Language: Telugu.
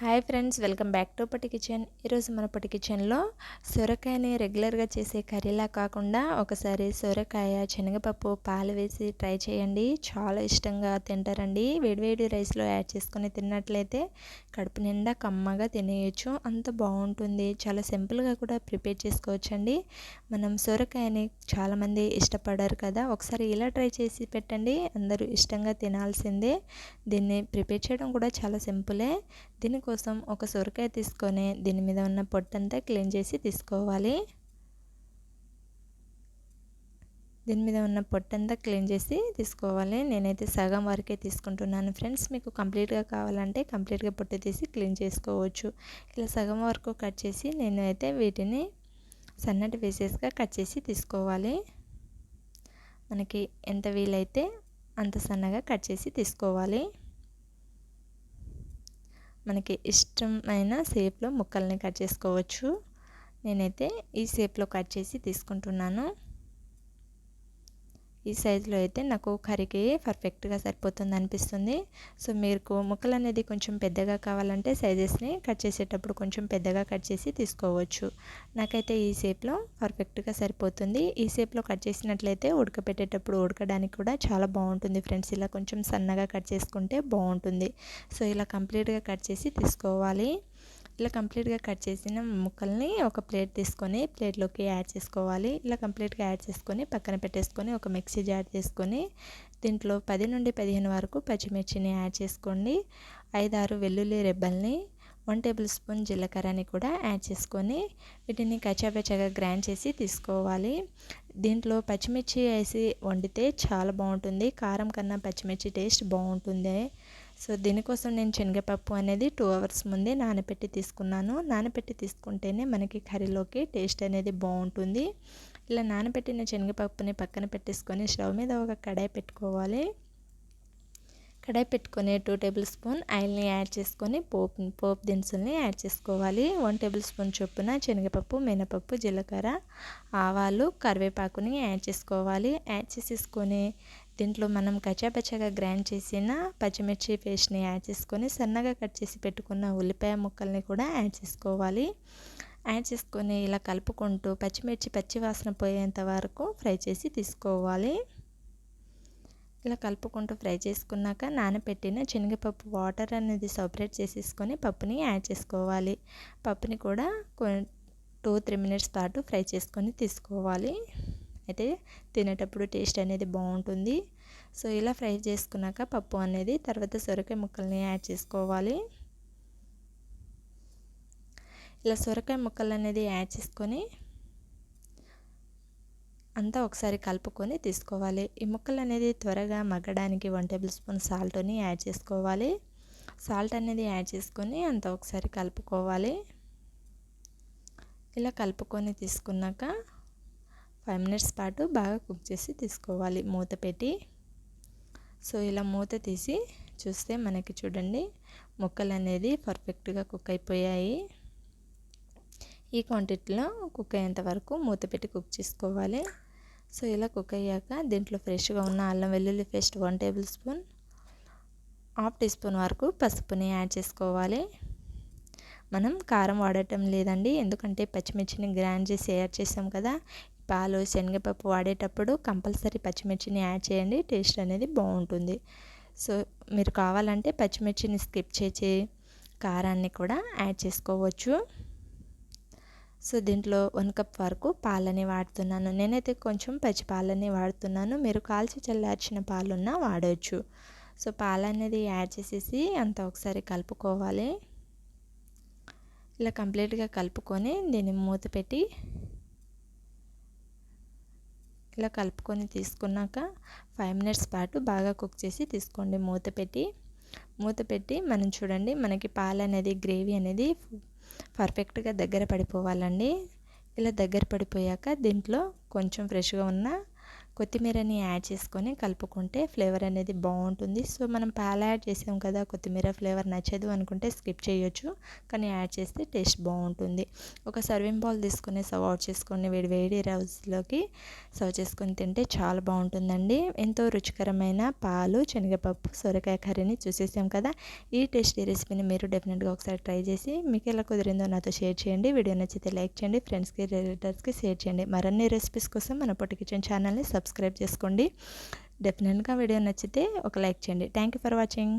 Hi friends, welcome back to పటి కిచెన్. ఈరోజు మన పటి కిచెన్లో సొరకాయని రెగ్యులర్గా చేసే కర్రీలా కాకుండా ఒకసారి సొరకాయ శనగపప్పు పాలు వేసి ట్రై చేయండి. చాలా ఇష్టంగా తింటారండి. వేడివేడి రైస్లో యాడ్ చేసుకొని తిన్నట్లయితే కడుపు నిండా కమ్మగా తినేయచ్చు. అంత బాగుంటుంది. చాలా సింపుల్గా కూడా ప్రిపేర్ చేసుకోవచ్చండి. మనం సొరకాయని చాలామంది ఇష్టపడరు కదా, ఒకసారి ఇలా ట్రై చేసి పెట్టండి. అందరూ ఇష్టంగా తినాల్సిందే. దీన్ని ప్రిపేర్ చేయడం కూడా చాలా సింపులే. దీనికోసం ఒక సొరకాయ తీసుకొని దీని మీద ఉన్న పొట్టంతా క్లీన్ చేసి తీసుకోవాలి. నేనైతే సగం వరకే తీసుకుంటున్నాను ఫ్రెండ్స్. మీకు కంప్లీట్గా కావాలంటే కంప్లీట్గా పొట్టు తీసి క్లీన్ చేసుకోవచ్చు. ఇలా సగం వరకు కట్ చేసి నేనైతే వీటిని సన్నటి పీసెస్గా కట్ చేసి తీసుకోవాలి. మనకి ఎంత వీలైతే అంత సన్నగా కట్ చేసి తీసుకోవాలి. మనకి ఇష్టమైన షేప్లో ముక్కల్ని కట్ చేసుకోవచ్చు. నేనైతే ఈ షేప్లో కట్ చేసి తీసుకుంటున్నాను. ఈ సైజులో అయితే నాకు కర్రీకి పర్ఫెక్ట్గా సరిపోతుంది అనిపిస్తుంది. సో మీకు ముక్కలు అనేది కొంచెం పెద్దగా కావాలంటే సైజెస్ని కట్ చేసేటప్పుడు కొంచెం పెద్దగా కట్ చేసి తీసుకోవచ్చు. నాకైతే ఈ షేప్లో పర్ఫెక్ట్గా సరిపోతుంది. ఈ షేప్లో కట్ చేసినట్లయితే ఉడకపెట్టేటప్పుడు ఉడకడానికి కూడా చాలా బాగుంటుంది ఫ్రెండ్స్. ఇలా కొంచెం సన్నగా కట్ చేసుకుంటే బాగుంటుంది. సో ఇలా కంప్లీట్గా కట్ చేసి తీసుకోవాలి. ఇలా కంప్లీట్గా కట్ చేసిన ముక్కల్ని ఒక ప్లేట్ తీసుకొని ప్లేట్లోకి యాడ్ చేసుకోవాలి. ఇలా కంప్లీట్గా యాడ్ చేసుకొని పక్కన పెట్టేసుకొని ఒక మిక్సీ జార్ తీసుకొని దీంట్లో 10 నుండి 15 వరకు పచ్చిమిర్చిని యాడ్ చేసుకోండి. 5-6 వెల్లుల్లి రెబ్బల్ని, 1 టేబుల్ స్పూన్ జీలకర్రని కూడా యాడ్ చేసుకొని వీటిని కచ్చాపచ్చాగా గ్రైండ్ చేసి తీసుకోవాలి. దీంట్లో పచ్చిమిర్చి వేసి వండితే చాలా బాగుంటుంది. కారం కన్నా పచ్చిమిర్చి టేస్ట్ బాగుంటుంది. సో దీనికోసం నేను శనగపప్పు అనేది 2 అవర్స్ ముందే నానబెట్టి తీసుకున్నాను. నానబెట్టి తీసుకుంటేనే మనకి కర్రీలోకి టేస్ట్ అనేది బాగుంటుంది. ఇలా నానబెట్టిన శనగపప్పుని పక్కన పెట్టేసుకొని స్టవ్ మీద ఒక కడాయి పెట్టుకోవాలి. కడాయి పెట్టుకొని 2 టేబుల్ స్పూన్ ఆయిల్ని యాడ్ చేసుకొని పోపు దినుసుల్ని యాడ్ చేసుకోవాలి. 1 టేబుల్ స్పూన్ చొప్పున శనగపప్పు, మినపప్పు, జీలకర్ర, ఆవాలు, కరివేపాకుని యాడ్ చేసుకోవాలి. యాడ్ చేసేసుకొని దీంట్లో మనం కచ్చాపచ్చాగా గ్రైండ్ చేసిన పచ్చిమిర్చి పేస్ట్ని యాడ్ చేసుకొని సన్నగా కట్ చేసి పెట్టుకున్న ఉల్లిపాయ ముక్కల్ని కూడా యాడ్ చేసుకోవాలి. యాడ్ చేసుకొని ఇలా కలుపుకుంటూ పచ్చిమిర్చి పచ్చి వాసన పోయేంత వరకు ఫ్రై చేసి తీసుకోవాలి. ఇలా కలుపుకుంటూ ఫ్రై చేసుకున్నాక నానబెట్టిన శనగపప్పు వాటర్ అనేది సపరేట్ చేసేసుకొని పప్పుని యాడ్ చేసుకోవాలి. పప్పుని కూడా 2-3 మినిట్స్ పాటు ఫ్రై చేసుకొని తీసుకోవాలి. అయితే తినేటప్పుడు టేస్ట్ అనేది బాగుంటుంది. సో ఇలా ఫ్రై చేసుకున్నాక పప్పు అనేది తర్వాత సొరకాయ ముక్కల్ని యాడ్ చేసుకోవాలి. ఇలా సొరకాయ ముక్కలు అనేది యాడ్ చేసుకొని అంతా ఒకసారి కలుపుకొని తీసుకోవాలి. ఈ ముక్కలు అనేది త్వరగా మగ్గడానికి 1 టేబుల్ స్పూన్ సాల్ట్ని యాడ్ చేసుకోవాలి. సాల్ట్ అనేది యాడ్ చేసుకొని అంతా ఒకసారి కలుపుకోవాలి. ఇలా కలుపుకొని తీసుకున్నాక 5 మినిట్స్ పాటు బాగా కుక్ చేసి తీసుకోవాలి మూత పెట్టి. సో ఇలా మూత తీసి చూస్తే మనకి చూడండి ముక్కలు అనేది పర్ఫెక్ట్గా కుక్ అయిపోయాయి. ఈ క్వాంటిటీలో కుక్ అయ్యేంత వరకు మూత పెట్టి కుక్ చేసుకోవాలి. సో ఇలా కుక్ అయ్యాక దీంట్లో ఫ్రెష్గా ఉన్న అల్లం వెల్లుల్లి paste 1 tablespoon, 1/2 teaspoon వరకు పసుపుని యాడ్ చేసుకోవాలి. మనం కారం వాడటం లేదండి, ఎందుకంటే పచ్చిమిర్చిని గ్రైండ్ చేసి యాడ్ చేసాం కదా. పాలు, శనగపప్పు వాడేటప్పుడు కంపల్సరీ పచ్చిమిర్చిని యాడ్ చేయండి. టేస్ట్ అనేది బాగుంటుంది. సో మీరు కావాలంటే పచ్చిమిర్చిని స్కిప్ చేసి కారాన్ని కూడా యాడ్ చేసుకోవచ్చు. సో దీంట్లో 1 కప్ వరకు పాలని వాడుతున్నాను. నేనైతే కొంచెం పచ్చి పాలని వాడుతున్నాను. మీరు కాల్చి చల్లార్చిన పాలున్నా వాడవచ్చు. సో పాలు అనేది యాడ్ చేసేసి అంతా ఒకసారి కలుపుకోవాలి. ఇలా కంప్లీట్గా కలుపుకొని దీన్ని మూత పెట్టి ఇలా కలుపుకొని తీసుకున్నాక 5 మినిట్స్ పాటు బాగా కుక్ చేసి తీసుకోండి మూత పెట్టి మనం చూడండి మనకి పాలు అనేది గ్రేవీ అనేది పర్ఫెక్ట్గా దగ్గర పడిపోవాలండి. ఇలా దగ్గర పడిపోయాక దీంట్లో కొంచెం ఫ్రెష్గా ఉన్న కొత్తిమీరని యాడ్ చేసుకొని కలుపుకుంటే ఫ్లేవర్ అనేది బాగుంటుంది. సో మనం పాలు యాడ్ చేసాం కదా, కొత్తిమీర ఫ్లేవర్ నచ్చదు అనుకుంటే స్కిప్ చేయొచ్చు, కానీ యాడ్ చేస్తే టేస్ట్ బాగుంటుంది. ఒక సర్వింగ్ బౌల్ తీసుకొని సర్వ్ అవుట్ చేసుకొని వేడి వేడి రైస్లోకి సర్వ్ చేసుకొని తింటే చాలా బాగుంటుందండి. ఎంతో రుచికరమైన పాలు శనగపప్పు సొరకాయ కర్రీని చూసేసాం కదా. ఈ టేస్టీ రెసిపీని మీరు డెఫినెట్గా ఒకసారి ట్రై చేసి మీకు ఎలా కుదిరిందో నాతో షేర్ చేయండి. వీడియో నచ్చితే లైక్ చేయండి, ఫ్రెండ్స్కి రిలేటివ్స్కి షేర్ చేయండి. మరిన్ని రెసిపీస్ కోసం మన పొట్టి కిచెన్ ఛానల్ని సబ్స్క్రైబ్ చేసుకోండి. డెఫినెట్గా వీడియో నచ్చితే ఒక లైక్ చేయండి. Thank you for watching.